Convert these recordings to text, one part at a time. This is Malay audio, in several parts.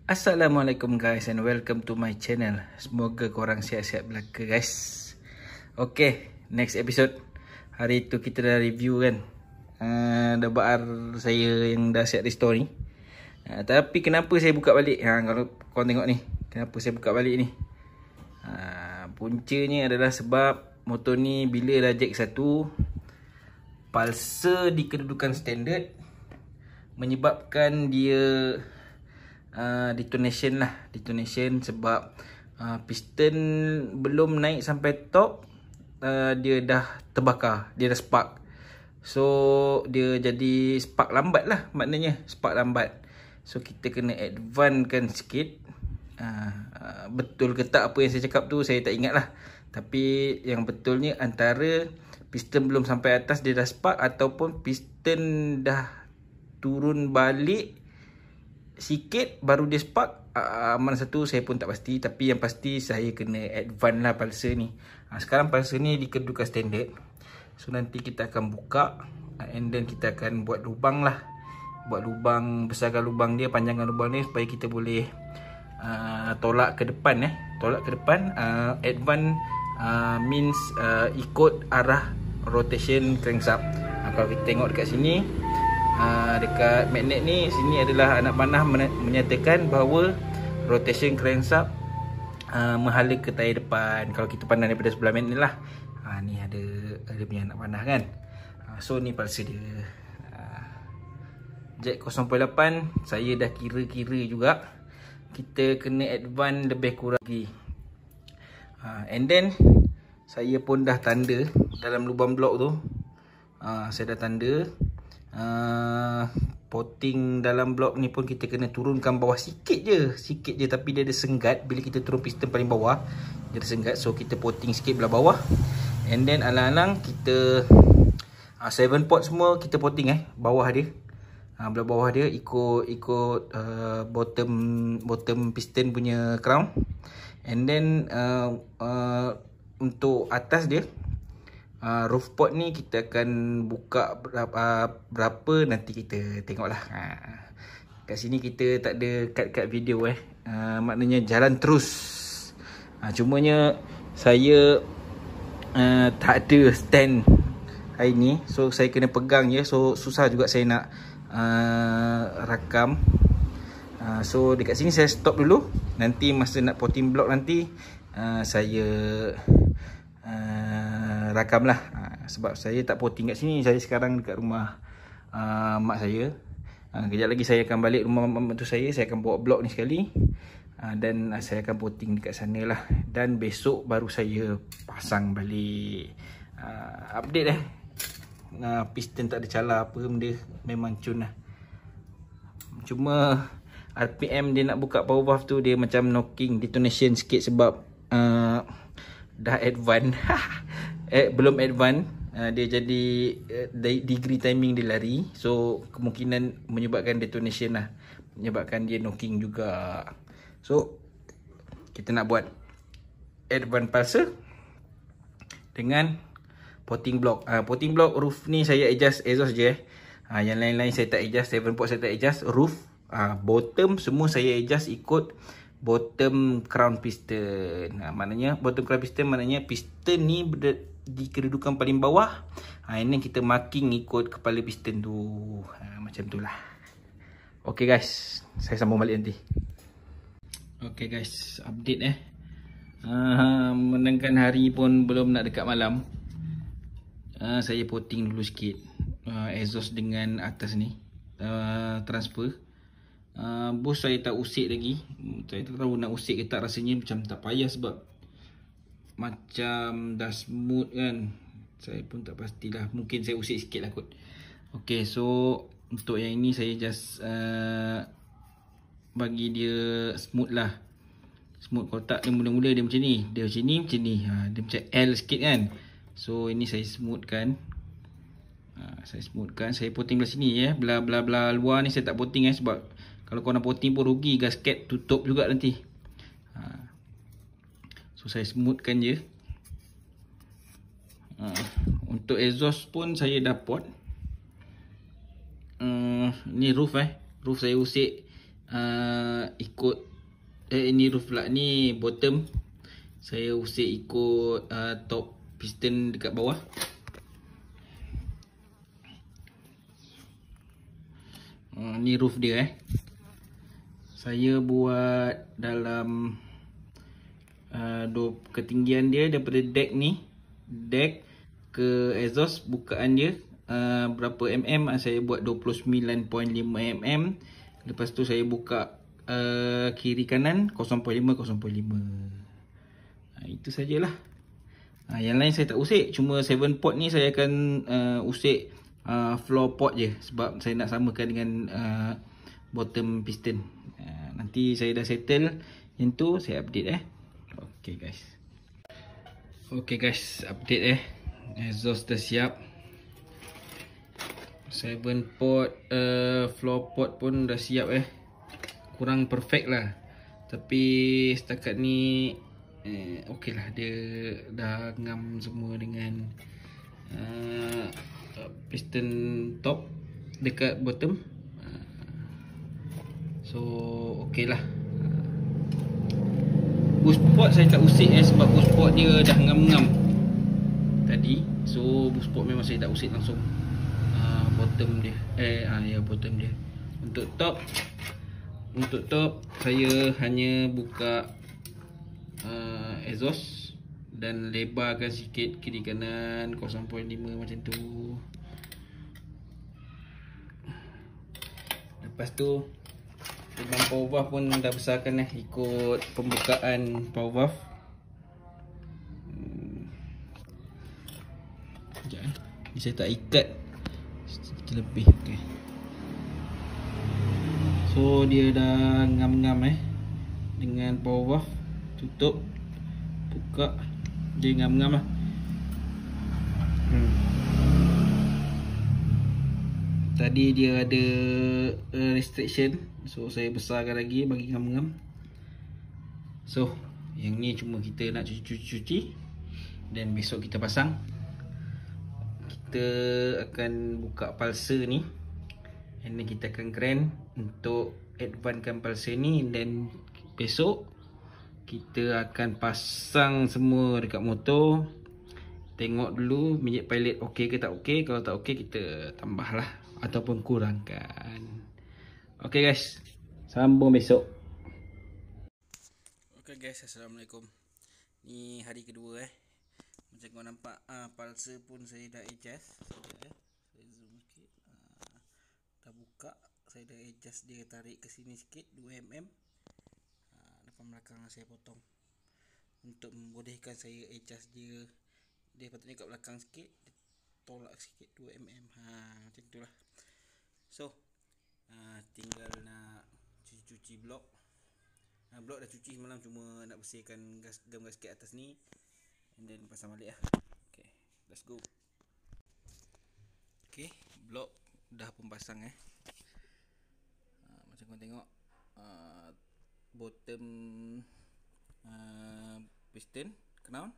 Assalamualaikum guys and welcome to my channel. Semoga korang sihat-sihat belaka guys. Okay, next episode. Hari tu kita dah review kan, dah bar saya yang dah set restore ni. Tapi kenapa saya buka balik? Kalau korang tengok ni, kenapa saya buka balik ni? Puncanya adalah sebab motor ni bila dah jack 1 pulser di kedudukan standard menyebabkan dia detonation sebab piston belum naik sampai top, dia dah terbakar, dia dah spark. So dia jadi spark lambat lah, maknanya spark lambat. So kita kena advancekan sikit. Betul ke tak apa yang saya cakap tu saya tak ingat lah. Tapi yang betulnya antara piston belum sampai atas dia dah spark, ataupun piston dah turun balik sikit baru dia spark. Mana satu saya pun tak pasti. Tapi yang pasti saya kena advance lah pulser ni. Sekarang pulser ni di kedudukan standard. So nanti kita akan buka, and then kita akan buat lubang lah. Buat lubang, besarkan lubang dia, panjangkan lubang dia supaya kita boleh tolak ke depan. Tolak ke depan. Advance means ikut arah rotation crankshaft. Kalau kita tengok dekat sini, dekat magnet ni, sini adalah anak panah menyatakan bahawa rotation crankshaft menghala ke tayar depan. Kalau kita pandang daripada sebelah magnet lah, ni ada punya anak panah kan. So ni pulser dia, jack 0.8. Saya dah kira-kira juga, kita kena advance lebih kurang lagi. And then saya pun dah tanda dalam lubang blok tu. Saya dah tanda. Potting dalam blok ni pun kita kena turunkan bawah sikit je, tapi dia ada senggat. Bila kita turun piston paling bawah dia ada senggat, so kita potting sikit belah bawah. And then alang-alang kita 7 pot semua kita potting bawah dia. Belah bawah dia ikut bottom piston punya crown. And then untuk atas dia, roof pot ni kita akan buka berapa nanti kita tengoklah. Kat sini kita tak ada cut video maknanya jalan terus. Cumanya saya tak ada stand hari ni, so saya kena pegang je. So susah juga saya nak rakam. So dekat sini saya stop dulu. Nanti masa nak potting block nanti saya rakam lah. Sebab saya tak potting kat sini. Saya sekarang dekat rumah mak saya. Kejap lagi saya akan balik rumah mak tu saya akan bawa blok ni sekali, dan saya akan potting dekat sana lah. Dan besok baru saya pasang balik. Update piston tak ada calar apa benda, memang cun lah. Cuma RPM dia nak buka power valve tu, dia macam knocking, detonation sikit sebab dah advance. Belum advance, dia jadi degree timing dia lari. So kemungkinan menyebabkan detonation lah, menyebabkan dia knocking juga. So kita nak buat advance pulser dengan potting block. Potting block roof ni saya adjust exhaust je. Yang lain-lain saya tak adjust. 7 pot saya tak adjust. Roof, bottom semua saya adjust ikut bottom crown piston. Maknanya bottom crown piston, maknanya piston ni di kedudukan paling bawah. Ini kita marking ikut kepala piston tu. Macam tu lah. Okay guys, saya sambung balik nanti. Okay guys, update menengkan hari pun belum nak dekat malam. Saya potting dulu sikit exhaust dengan atas ni, transfer. Bos saya tak usik lagi. Saya tak tahu nak usik ke tak, rasanya macam tak payah sebab macam dah smooth kan. Saya pun tak pastilah, mungkin saya usik sikit lah kot. Okay, so untuk yang ini saya just bagi dia smooth lah. Smooth. Kalau tak dia mula-mula dia macam ni. Dia macam ni. Dia macam L sikit kan. So ini saya smoothkan. Saya potting belah sini belah luar ni saya tak potting sebab kalau kau nak potting pun rugi, gasket tutup juga nanti. So saya smoothkan je. Untuk exhaust pun saya dah pot. Ni roof roof saya usik ikut ni roof pula, ni bottom. Saya usik ikut top piston dekat bawah. Ni roof dia Saya buat dalam ketinggian dia daripada deck ni, deck ke exhaust, bukaan dia berapa mm, saya buat 29.5 mm. Lepas tu saya buka kiri kanan 0.5 0.5. Itu sajalah. Yang lain saya tak usik. Cuma 7 port ni saya akan usik floor port je, sebab saya nak samakan dengan bottom piston. Nanti saya dah settle yang tu, saya update Okay guys. Okay guys, update exhaust dah siap. 7 port floor port pun dah siap Kurang perfect lah, tapi setakat ni okey lah. Dia dah ngam semua dengan piston top dekat bottom. So okey lah. Boost port saya tak usik sebab boost port dia dah ngam-ngam tadi. So boost port memang saya tak usik langsung bottom dia. Bottom dia. Untuk top saya hanya buka exhaust dan lebarkan sikit kiri kanan 0.5 macam tu. Lepas tu lubang power valve pun dah besarkan ikut pembukaan power valve. Sekejap ni saya tak ikat sedikit lebih. Okay. So dia dah ngam-ngam dengan power valve. Tutup, buka, dia ngam-ngam lah. Tadi dia ada restriction, so saya besarkan lagi bagi ngam-ngam. So yang ni cuma kita nak cuci dan besok kita pasang. Kita akan buka pulser ni, and then kita akan grand untuk advancekan pulser ni, dan besok kita akan pasang semua dekat motor. Tengok dulu minyak pilot okey ke tak okey. Kalau tak okey, kita tambah lah ataupun kurangkan. Okay guys, sambung besok. Okay guys, assalamualaikum. Ni hari kedua macam kau nampak, pulser pun saya dah adjust. Saya zoom sikit. Dah buka, saya dah adjust dia, tarik ke sini sikit 2 mm. Depan belakang saya potong untuk membolehkan saya adjust dia. Dia patutnya kat belakang sikit, dia tolak sikit 2 mm. Macam itulah. So tinggal nak cuci blok. Blok dah cuci semalam, cuma nak bersihkan gam gasket atas ni, and then pasang balik lah. Okay, let's go. Okay, blok dah pun pasang macam korang tengok, bottom piston known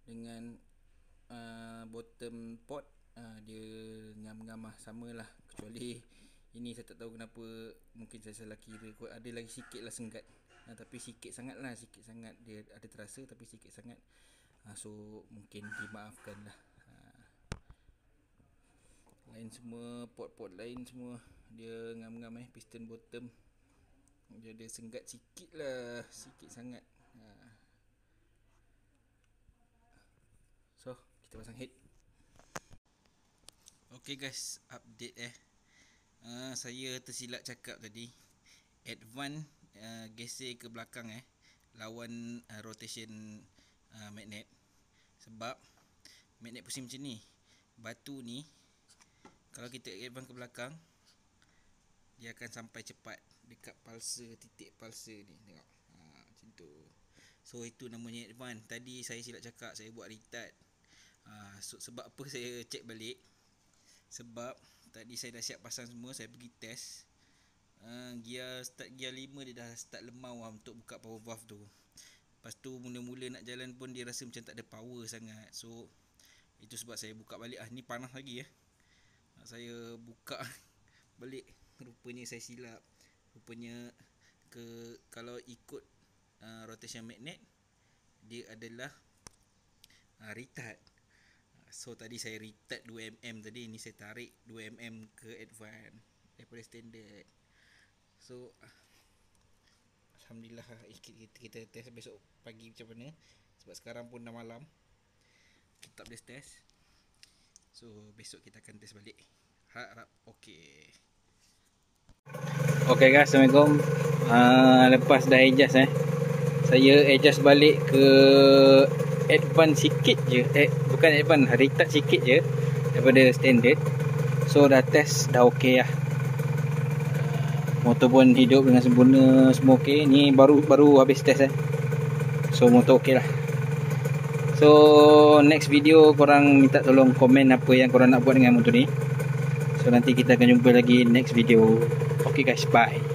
dengan bottom port dia ngam-ngam lah, samalah, kecuali ini saya tak tahu kenapa, mungkin saya salah kira kot. Ada lagi sikit lah senggat, tapi sikit sangat lah, sikit sangat. Dia ada terasa tapi sikit sangat. So mungkin dimaafkan lah. Lain semua, port-port lain semua dia ngam-ngam piston bottom dia ada senggat sikit lah, sikit sangat. So kita pasang head. Okay guys, update saya tersilap cakap tadi, advance geser ke belakang lawan rotation magnet. Sebab magnet pusing macam ni, batu ni kalau kita advance ke belakang, dia akan sampai cepat dekat pulser, titik pulser ni. Tengok macam tu. So itu namanya advance. Tadi saya silap cakap, saya buat retard. Sebab apa saya check balik, sebab tadi saya dah siap pasang semua, saya pergi test. Gear 5 dia dah start lemau untuk buka power valve tu. Lepas tu mula-mula nak jalan pun dia rasa macam tak ada power sangat. So itu sebab saya buka balik. Ni panas lagi Saya buka balik, rupanya saya silap. rupanya kalau ikut rotation magnet, dia adalah retard. So tadi saya retard 2mm tadi, ni saya tarik 2mm ke advance daripada standard. So alhamdulillah, kita test besok pagi macam mana, sebab sekarang pun dah malam, kita tak boleh test. So besok kita akan test balik. Harap okey. Okay guys, Assalamualaikum. Lepas dah adjust saya adjust balik ke advance sikit je, bukan advance, retard sikit je daripada standard. So dah test, dah okey lah. Motor pun hidup dengan sempurna, semua okey. Ni baru habis test So motor okey lah. So next video korang minta tolong komen apa yang korang nak buat dengan motor ni. So nanti kita akan jumpa lagi next video. Okay guys, bye.